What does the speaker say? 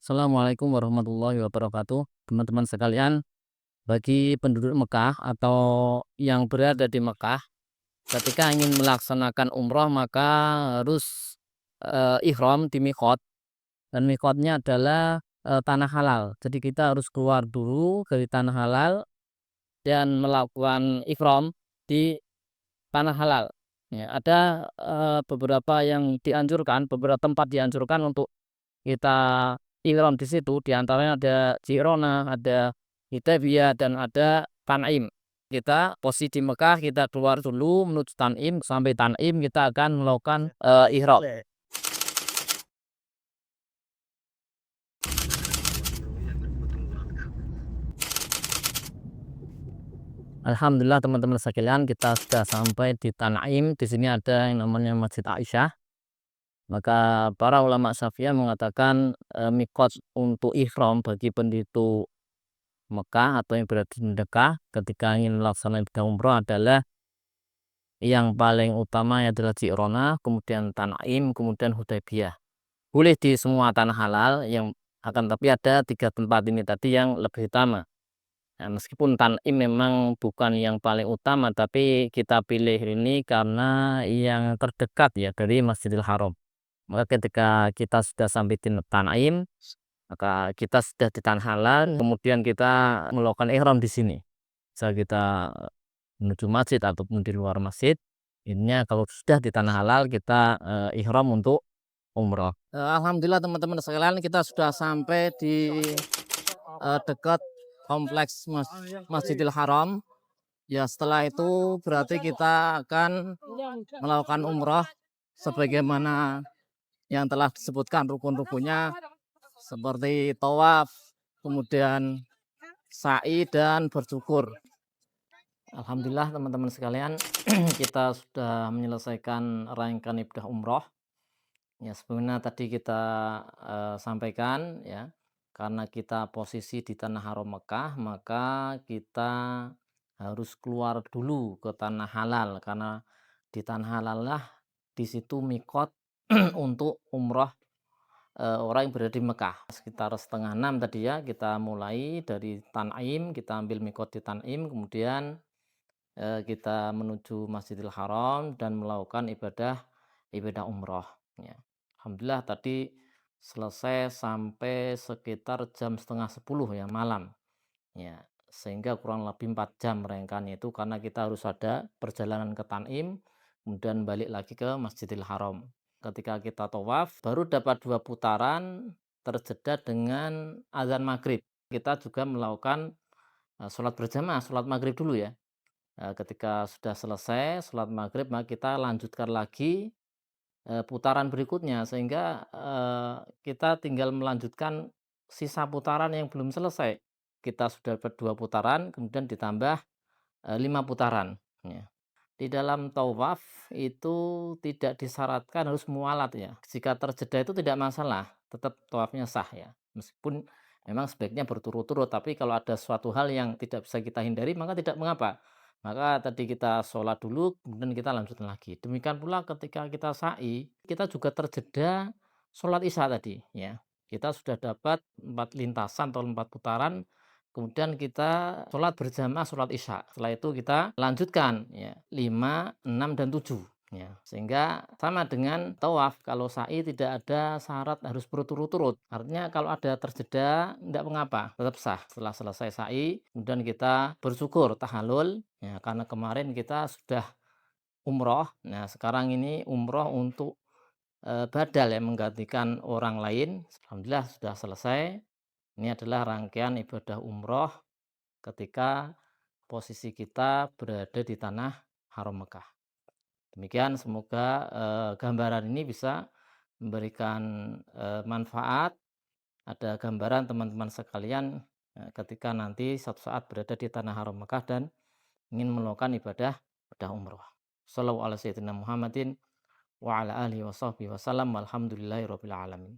Assalamualaikum warahmatullahi wabarakatuh. Teman-teman sekalian, bagi penduduk Mekah atau yang berada di Mekah, ketika ingin melaksanakan umroh maka harus ihram di mikot, dan mikotnya adalah tanah halal. Jadi kita harus keluar dulu dari tanah halal dan melakukan ihram di tanah halal. Ya, ada beberapa yang dianjurkan, beberapa tempat dianjurkan untuk kita ihram di situ, di antaranya ada Jirona, ada Hudaybiyah, dan ada Tan'im. Kita posisi di Mekah, kita keluar dulu menuju Tan'im, sampai Tan'im kita akan melakukan ihram. Alhamdulillah teman-teman sekalian, kita sudah sampai di Tan'im. Di sini ada yang namanya Masjid Aisyah. Maka para ulama Syafi'iyah mengatakan mikot untuk ihram bagi penduduk Mekah atau yang berada di Mekah ketika ingin melaksanakan ibadah umroh adalah yang paling utama adalah Ji'rona, kemudian Tan'im, kemudian Hudaybiyah. Boleh di semua tanah halal, yang akan tapi ada tiga tempat ini tadi yang lebih utama. Nah, meskipun Tan'im memang bukan yang paling utama, tapi kita pilih ini karena yang terdekat ya dari Masjidil Haram. Maka ketika kita sudah sampai di Tan'im, maka kita sudah di tanah halal, kemudian kita melakukan ihram di sini. Bisa kita menuju masjid ataupun di luar masjid. Ininya kalau sudah di tanah halal kita ihram untuk umroh. Alhamdulillah teman-teman sekalian, kita sudah sampai di dekat kompleks Masjidil Haram. Ya, setelah itu berarti kita akan melakukan umroh sebagaimana yang telah disebutkan rukun-rukunnya, seperti tawaf, kemudian sa'i, dan bersyukur. Alhamdulillah teman-teman sekalian, kita sudah menyelesaikan rangkaian ibadah umroh. Ya, sebenarnya tadi kita sampaikan ya, karena kita posisi di tanah haram Mekah, maka kita harus keluar dulu ke tanah halal, karena di tanah halal lah di situ mikot untuk umroh orang yang berada di Mekah. Sekitar setengah enam tadi ya, kita mulai dari Tan'im, kita ambil mikot di Tan'im, kemudian kita menuju Masjidil Haram dan melakukan ibadah umroh ya. Alhamdulillah tadi selesai sampai sekitar jam setengah 10 ya malam ya, sehingga kurang lebih 4 jam rangkaiannya itu, karena kita harus ada perjalanan ke Tan'im kemudian balik lagi ke Masjidil Haram. Ketika kita tawaf baru dapat 2 putaran terjeda dengan azan maghrib. Kita juga melakukan sholat berjamaah, sholat maghrib dulu ya. Ketika sudah selesai sholat maghrib, maka kita lanjutkan lagi putaran berikutnya, sehingga kita tinggal melanjutkan sisa putaran yang belum selesai. Kita sudah dapat 2 putaran, kemudian ditambah 5 putaran ya. Di dalam tawaf itu tidak disyaratkan harus mualat ya. Jika terjeda itu tidak masalah, tetap tawafnya sah ya. Meskipun memang sebaiknya berturut-turut, tapi kalau ada suatu hal yang tidak bisa kita hindari maka tidak mengapa. Maka tadi kita sholat dulu, kemudian kita lanjutkan lagi. Demikian pula ketika kita sa'i, kita juga terjeda sholat isya tadi ya. Kita sudah dapat 4 lintasan atau 4 putaran, kemudian kita sholat berjamaah sholat isya. Setelah itu kita lanjutkan ya 5, 6, dan 7 ya. Sehingga sama dengan tawaf, kalau sa'i tidak ada syarat harus berturut-turut. Artinya kalau ada terjeda tidak mengapa, tetap sah. Setelah selesai sa'i, kemudian kita bersyukur tahallul ya, karena kemarin kita sudah umroh. Nah, sekarang ini umroh untuk badal ya, menggantikan orang lain. Alhamdulillah sudah selesai. Ini adalah rangkaian ibadah umroh ketika posisi kita berada di tanah haram Mekah. Demikian, semoga gambaran ini bisa memberikan manfaat. Ada gambaran teman-teman sekalian ketika nanti suatu saat berada di tanah haram Mekah dan ingin melakukan ibadah umroh. Shallallahu ala sayyidina Muhammadin wa ala alihi wa sahbihi wasallam, walhamdulillahi rabbil alamin.